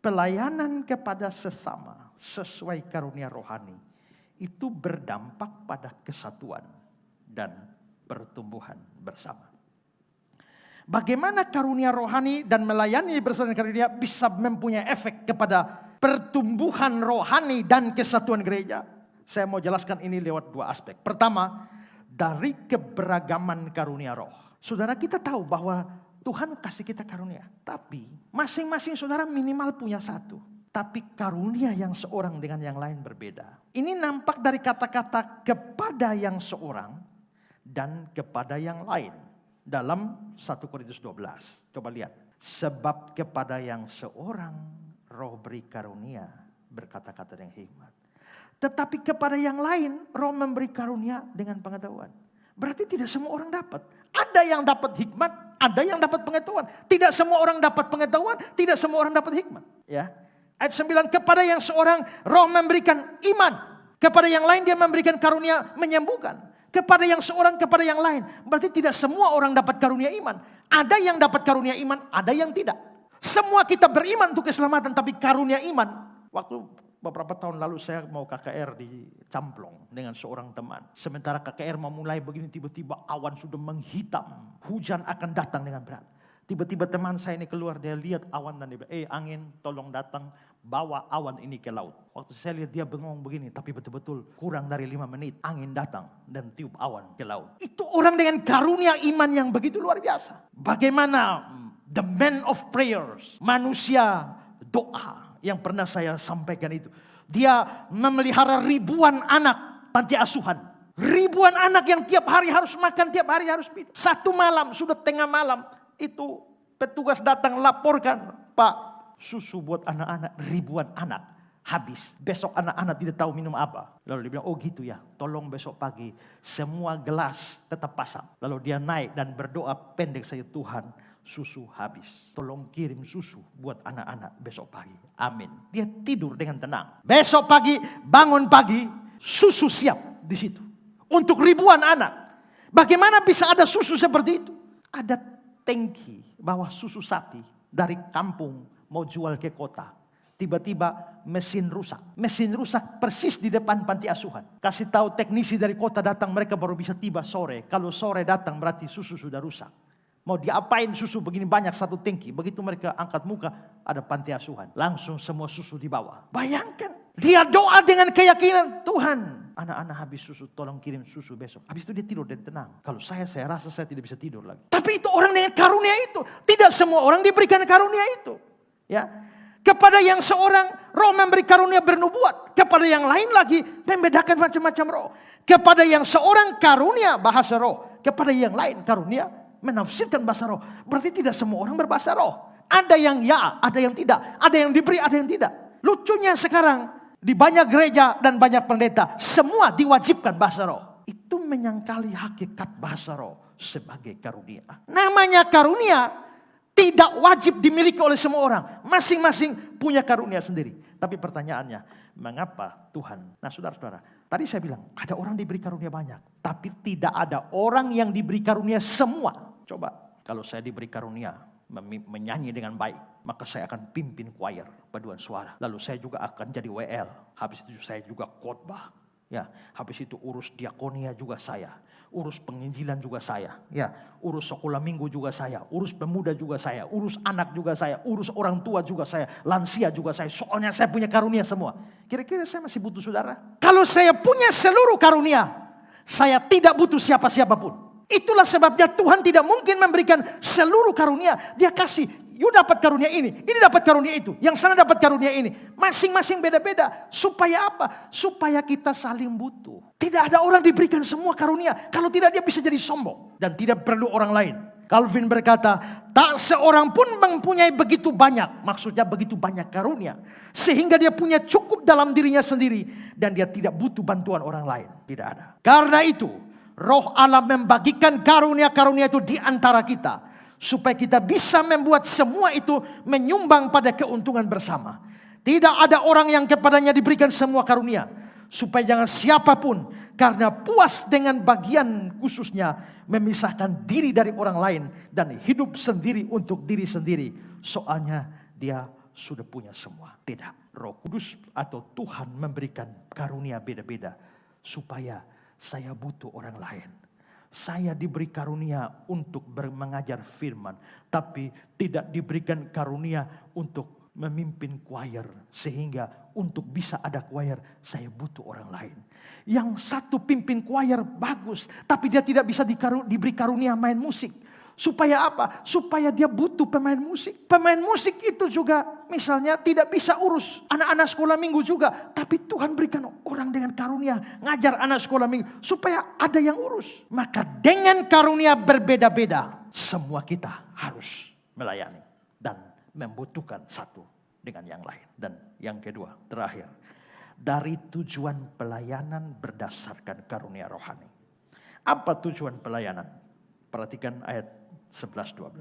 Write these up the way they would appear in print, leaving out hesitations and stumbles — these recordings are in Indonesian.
pelayanan kepada sesama sesuai karunia rohani itu berdampak pada kesatuan dan pertumbuhan bersama. Bagaimana karunia rohani dan melayani bersama karunia bisa mempunyai efek kepada pertumbuhan rohani dan kesatuan gereja? Saya mau jelaskan ini lewat dua aspek. Pertama, dari keberagaman karunia roh. Saudara, kita tahu bahwa Tuhan kasih kita karunia. Tapi masing-masing saudara minimal punya satu. Tapi karunia yang seorang dengan yang lain berbeda. Ini nampak dari kata-kata kepada yang seorang dan kepada yang lain. Dalam 1 Korintus 12. Coba lihat. Sebab kepada yang seorang roh beri karunia berkata-kata dengan hikmat. Tetapi kepada yang lain roh memberi karunia dengan pengetahuan. Berarti tidak semua orang dapat. Ada yang dapat hikmat, ada yang dapat pengetahuan. Tidak semua orang dapat pengetahuan, tidak semua orang dapat hikmat. Ya. Ayat 9, kepada yang seorang roh memberikan iman. Kepada yang lain dia memberikan karunia menyembuhkan. Kepada yang seorang, kepada yang lain. Berarti tidak semua orang dapat karunia iman. Ada yang dapat karunia iman, ada yang tidak. Semua kita beriman untuk keselamatan, tapi karunia iman. Waktu beberapa tahun lalu saya mau KKR di Camplong dengan seorang teman. Sementara KKR mau mulai begini, tiba-tiba awan sudah menghitam. Hujan akan datang dengan berat. Tiba-tiba teman saya ini keluar, dia lihat awan dan dia bilang, angin tolong datang, bawa awan ini ke laut. Waktu saya lihat dia bengong begini, tapi betul-betul kurang dari 5 menit, angin datang dan tiup awan ke laut. Itu orang dengan karunia iman yang begitu luar biasa. Bagaimana the man of prayers, manusia doa, yang pernah saya sampaikan itu. Dia memelihara ribuan anak panti asuhan. Ribuan anak yang tiap hari harus makan, tiap hari harus minum. Satu malam, sudah tengah malam, itu petugas datang laporkan, Pak, susu buat anak-anak, ribuan anak habis. Besok anak-anak tidak tahu minum apa. Lalu dia bilang, oh gitu ya, tolong besok pagi semua gelas tetap pasang. Lalu dia naik dan berdoa pendek saja, Tuhan, susu habis. Tolong kirim susu buat anak-anak besok pagi. Amin. Dia tidur dengan tenang. Besok pagi, bangun pagi, susu siap di situ. Untuk ribuan anak. Bagaimana bisa ada susu seperti itu? Ada tangki bawa susu sapi dari kampung mau jual ke kota. Tiba-tiba mesin rusak. Mesin rusak persis di depan panti asuhan. Kasih tahu teknisi dari kota datang, mereka baru bisa tiba sore. Kalau sore datang berarti susu sudah rusak. Mau diapain susu begini banyak satu tangki. Begitu mereka angkat muka, ada panti asuhan. Langsung semua susu dibawa. Bayangkan. Dia doa dengan keyakinan. Tuhan, anak-anak habis susu, tolong kirim susu besok. Habis itu dia tidur dan tenang. Kalau saya rasa saya tidak bisa tidur lagi. Tapi itu orang dengan karunia itu. Tidak semua orang diberikan karunia itu. Ya. Kepada yang seorang roh memberi karunia bernubuat. Kepada yang lain lagi membedakan macam-macam roh. Kepada yang seorang karunia bahasa roh. Kepada yang lain karunia menafsirkan bahasa roh. Berarti tidak semua orang berbahasa roh. Ada yang ya, ada yang tidak. Ada yang diberi, ada yang tidak. Lucunya sekarang di banyak gereja dan banyak pendeta semua diwajibkan bahasa roh. Itu menyangkali hakikat bahasa roh sebagai karunia. Namanya karunia tidak wajib dimiliki oleh semua orang. Masing-masing punya karunia sendiri. Tapi pertanyaannya, mengapa Tuhan? Nah saudara-saudara, tadi saya bilang ada orang diberi karunia banyak. Tapi tidak ada orang yang diberi karunia semua. Coba, kalau saya diberi karunia menyanyi dengan baik, maka saya akan pimpin choir, paduan suara. Lalu saya juga akan jadi WL. Habis itu saya juga khotbah. Ya, habis itu urus diakonia juga saya, urus penginjilan juga saya, ya, urus sekolah minggu juga saya, urus pemuda juga saya, urus anak juga saya, urus orang tua juga saya, lansia juga saya. Soalnya saya punya karunia semua. Kira-kira saya masih butuh saudara? Kalau saya punya seluruh karunia, saya tidak butuh siapa-siapa pun. Itulah sebabnya Tuhan tidak mungkin memberikan seluruh karunia. Dia kasih, you dapat karunia ini dapat karunia itu, yang sana dapat karunia ini. Masing-masing beda-beda. Supaya apa? Supaya kita saling butuh. Tidak ada orang diberikan semua karunia. Kalau tidak dia bisa jadi sombong. Dan tidak perlu orang lain. Calvin berkata, tak seorang pun mempunyai begitu banyak. Maksudnya begitu banyak karunia. Sehingga dia punya cukup dalam dirinya sendiri. Dan dia tidak butuh bantuan orang lain. Tidak ada. Karena itu, Roh Allah membagikan karunia-karunia itu di antara kita. Supaya kita bisa membuat semua itu menyumbang pada keuntungan bersama. Tidak ada orang yang kepadanya diberikan semua karunia. Supaya jangan siapapun karena puas dengan bagian khususnya memisahkan diri dari orang lain. Dan hidup sendiri untuk diri sendiri. Soalnya dia sudah punya semua. Tidak. Roh Kudus atau Tuhan memberikan karunia beda-beda supaya saya butuh orang lain. Saya diberi karunia untuk mengajar firman, tapi tidak diberikan karunia untuk memimpin choir, sehingga untuk bisa ada choir saya butuh orang lain. Yang satu pimpin choir bagus, tapi dia tidak bisa diberi karunia main musik. Supaya apa? Supaya dia butuh pemain musik. Pemain musik itu juga misalnya tidak bisa urus anak-anak sekolah minggu juga. Tapi Tuhan berikan orang dengan karunia ngajar anak sekolah minggu. Supaya ada yang urus. Maka dengan karunia berbeda-beda, semua kita harus melayani. Dan membutuhkan satu dengan yang lain. Dan yang kedua, terakhir. Dari tujuan pelayanan berdasarkan karunia rohani. Apa tujuan pelayanan? Perhatikan ayat 11-12.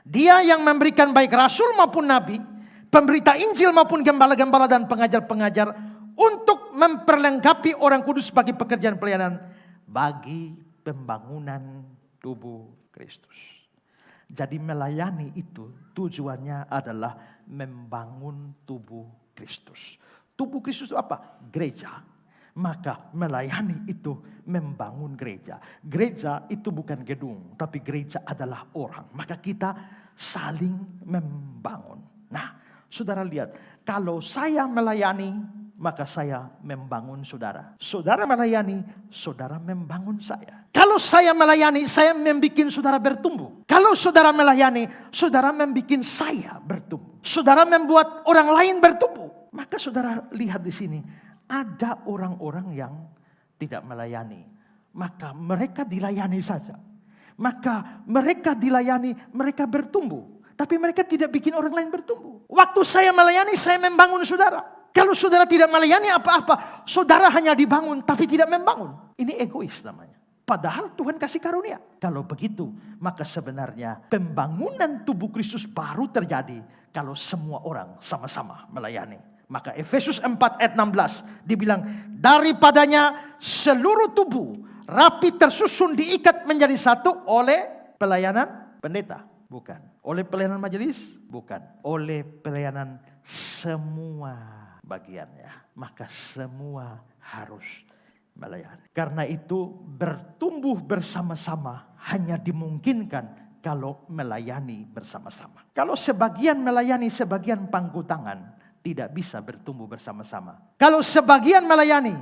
Dia yang memberikan baik rasul maupun nabi, pemberita Injil maupun gembala-gembala dan pengajar-pengajar untuk memperlengkapi orang kudus bagi pekerjaan pelayanan bagi pembangunan tubuh Kristus. Jadi melayani itu tujuannya adalah membangun tubuh Kristus. Tubuh Kristus itu apa? Gereja. Maka melayani itu membangun gereja. Gereja itu bukan gedung, tapi gereja adalah orang. Maka kita saling membangun. Nah, saudara lihat, kalau saya melayani, maka saya membangun saudara. Saudara melayani, saudara membangun saya. Kalau saya melayani, saya membuat saudara bertumbuh. Kalau saudara melayani, saudara membuat saya bertumbuh. Saudara membuat orang lain bertumbuh. Maka saudara lihat di sini. Ada orang-orang yang tidak melayani. Maka mereka dilayani saja. Maka mereka dilayani, mereka bertumbuh. Tapi mereka tidak bikin orang lain bertumbuh. Waktu saya melayani, saya membangun saudara. Kalau saudara tidak melayani apa-apa, saudara hanya dibangun tapi tidak membangun. Ini egois namanya. Padahal Tuhan kasih karunia. Kalau begitu, maka sebenarnya pembangunan tubuh Kristus baru terjadi kalau semua orang sama-sama melayani. Maka Efesus 4 ayat 16 dibilang, daripadanya seluruh tubuh rapi tersusun diikat menjadi satu oleh pelayanan pendeta. Bukan. Oleh pelayanan majelis? Bukan. Oleh pelayanan semua bagiannya. Maka semua harus melayani. Karena itu bertumbuh bersama-sama hanya dimungkinkan kalau melayani bersama-sama. Kalau sebagian melayani, sebagian pangku tangan, tidak bisa bertumbuh bersama-sama. Kalau sebagian melayani,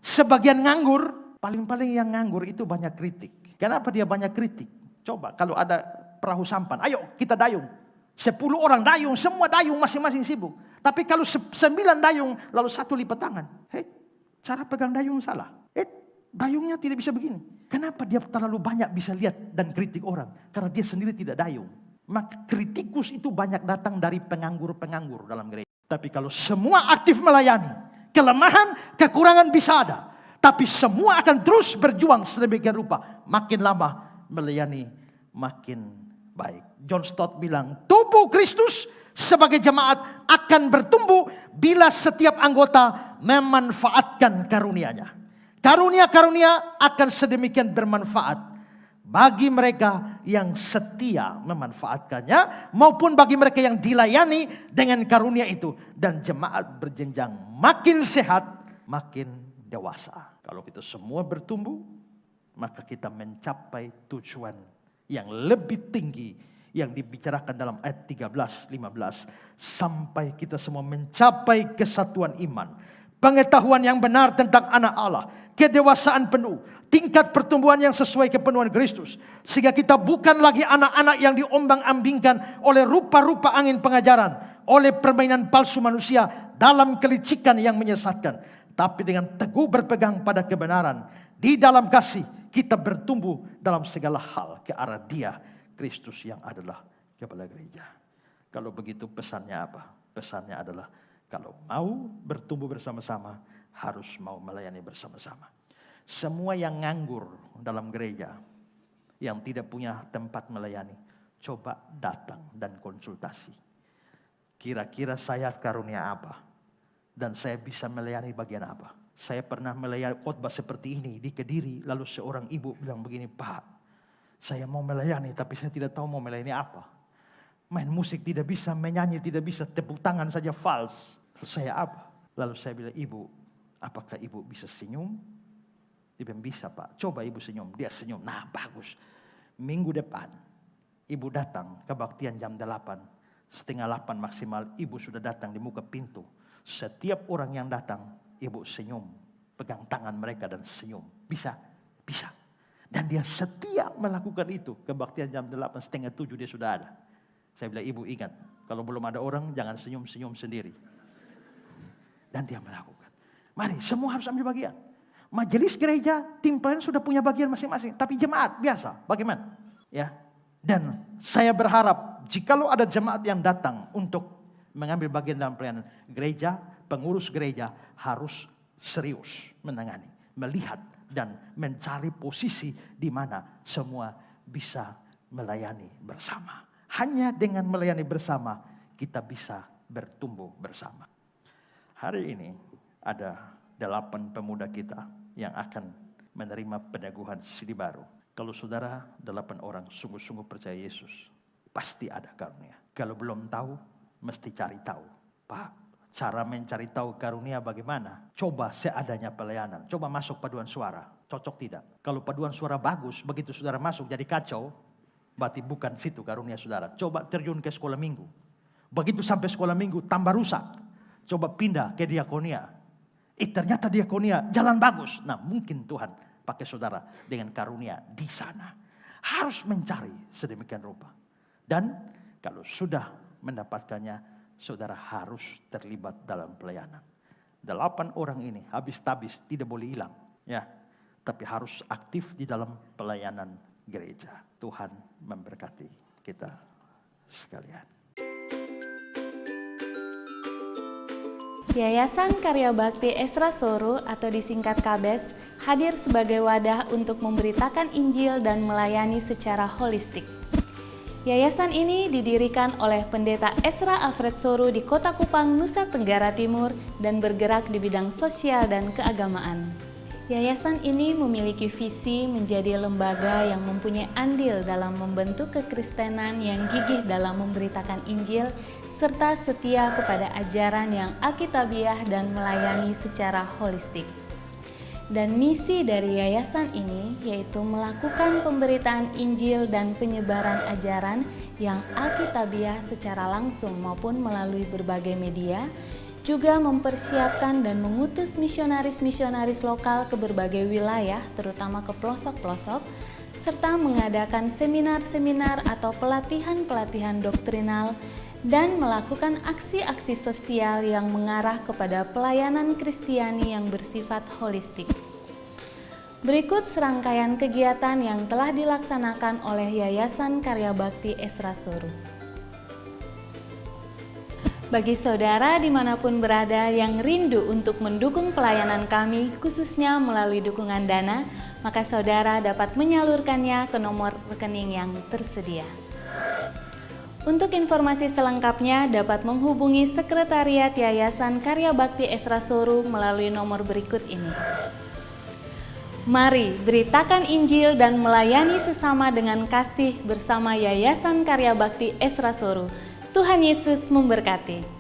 sebagian nganggur, paling-paling yang nganggur itu banyak kritik. Kenapa dia banyak kritik? Coba kalau ada perahu sampan, ayo kita dayung. 10 orang dayung, semua dayung masing-masing sibuk. Tapi kalau 9 dayung, lalu 1 lipat tangan. Cara pegang dayung salah. Dayungnya tidak bisa begini. Kenapa dia terlalu banyak bisa lihat dan kritik orang? Karena dia sendiri tidak dayung. Maka kritikus itu banyak datang dari penganggur-penganggur dalam gereja. Tapi kalau semua aktif melayani, kelemahan, kekurangan bisa ada. Tapi semua akan terus berjuang sedemikian rupa. Makin lama melayani, makin baik. John Stott bilang, tubuh Kristus sebagai jemaat akan bertumbuh bila setiap anggota memanfaatkan karunia-Nya. Karunia-karunia akan sedemikian bermanfaat bagi mereka yang setia memanfaatkannya maupun bagi mereka yang dilayani dengan karunia itu. Dan jemaat berjenjang makin sehat, makin dewasa. Kalau kita semua bertumbuh, maka kita mencapai tujuan yang lebih tinggi yang dibicarakan dalam ayat 13-15. Sampai kita semua mencapai kesatuan iman, pengetahuan yang benar tentang anak Allah, kedewasaan penuh, tingkat pertumbuhan yang sesuai kepenuhan Kristus. Sehingga kita bukan lagi anak-anak yang diombang-ambingkan oleh rupa-rupa angin pengajaran, oleh permainan palsu manusia dalam kelicikan yang menyesatkan. Tapi dengan teguh berpegang pada kebenaran, di dalam kasih kita bertumbuh dalam segala hal ke arah Dia, Kristus yang adalah kepala gereja. Kalau begitu pesannya apa? Pesannya adalah kalau mau bertumbuh bersama-sama, harus mau melayani bersama-sama. Semua yang nganggur dalam gereja, yang tidak punya tempat melayani, coba datang dan konsultasi. Kira-kira saya karunia apa? Dan saya bisa melayani bagian apa? Saya pernah melayani khotbah seperti ini di Kediri, lalu seorang ibu bilang begini, Pak, saya mau melayani tapi saya tidak tahu mau melayani apa. Main musik tidak bisa, menyanyi tidak bisa, tepuk tangan saja fals. Saya apa? Lalu saya bilang, ibu, apakah ibu bisa senyum? Dia bilang, bisa Pak, coba ibu senyum. Dia senyum, nah bagus. Minggu depan, ibu datang kebaktian jam 8, setengah 8 maksimal, ibu sudah datang di muka pintu. Setiap orang yang datang, ibu senyum. Pegang tangan mereka dan senyum. Bisa? Bisa. Dan dia setia melakukan itu. Kebaktian jam 8, setengah 7 dia sudah ada. Saya bilang, ibu ingat, kalau belum ada orang jangan senyum-senyum sendiri. Dan dia melakukan. Mari, semua harus ambil bagian. Majelis gereja, tim pelayanan sudah punya bagian masing-masing. Tapi jemaat biasa, bagaimana? Ya. Dan saya berharap, jikalau ada jemaat yang datang untuk mengambil bagian dalam pelayanan gereja, pengurus gereja harus serius menangani, melihat dan mencari posisi di mana semua bisa melayani bersama. Hanya dengan melayani bersama kita bisa bertumbuh bersama. Hari ini ada 8 pemuda kita yang akan menerima peneguhan sidi baru. Kalau saudara 8 orang sungguh-sungguh percaya Yesus, pasti ada karunia. Kalau belum tahu, mesti cari tahu. Pak, cara mencari tahu karunia bagaimana? Coba seadanya pelayanan. Coba masuk paduan suara. Cocok tidak? Kalau paduan suara bagus, begitu saudara masuk jadi kacau, berarti bukan situ karunia saudara. Coba terjun ke sekolah minggu. Begitu sampai sekolah minggu tambah rusak. Coba pindah ke diakonia. Ternyata diakonia jalan bagus. Nah mungkin Tuhan pakai saudara dengan karunia di sana. Harus mencari sedemikian rupa. Dan kalau sudah mendapatkannya, saudara harus terlibat dalam pelayanan. 8 orang ini habis-habis tidak boleh hilang. Ya, tapi harus aktif di dalam pelayanan gereja. Tuhan memberkati kita sekalian. Yayasan Karya Bakti Esra Soru atau disingkat KABES hadir sebagai wadah untuk memberitakan Injil dan melayani secara holistik. Yayasan ini didirikan oleh Pendeta Esra Alfred Soru di Kota Kupang, Nusa Tenggara Timur dan bergerak di bidang sosial dan keagamaan. Yayasan ini memiliki visi menjadi lembaga yang mempunyai andil dalam membentuk kekristenan yang gigih dalam memberitakan Injil serta setia kepada ajaran yang alkitabiah dan melayani secara holistik. Dan misi dari yayasan ini yaitu melakukan pemberitaan Injil dan penyebaran ajaran yang alkitabiah secara langsung maupun melalui berbagai media, juga mempersiapkan dan mengutus misionaris-misionaris lokal ke berbagai wilayah, terutama ke pelosok-pelosok, serta mengadakan seminar-seminar atau pelatihan-pelatihan doktrinal, dan melakukan aksi-aksi sosial yang mengarah kepada pelayanan Kristiani yang bersifat holistik. Berikut serangkaian kegiatan yang telah dilaksanakan oleh Yayasan Karya Bakti Esra Soru. Bagi saudara dimanapun berada yang rindu untuk mendukung pelayanan kami, khususnya melalui dukungan dana, maka saudara dapat menyalurkannya ke nomor rekening yang tersedia. Untuk informasi selengkapnya dapat menghubungi Sekretariat Yayasan Karya Bakti Esra Soru melalui nomor berikut ini. Mari beritakan Injil dan melayani sesama dengan kasih bersama Yayasan Karya Bakti Esra Soru. Tuhan Yesus memberkati.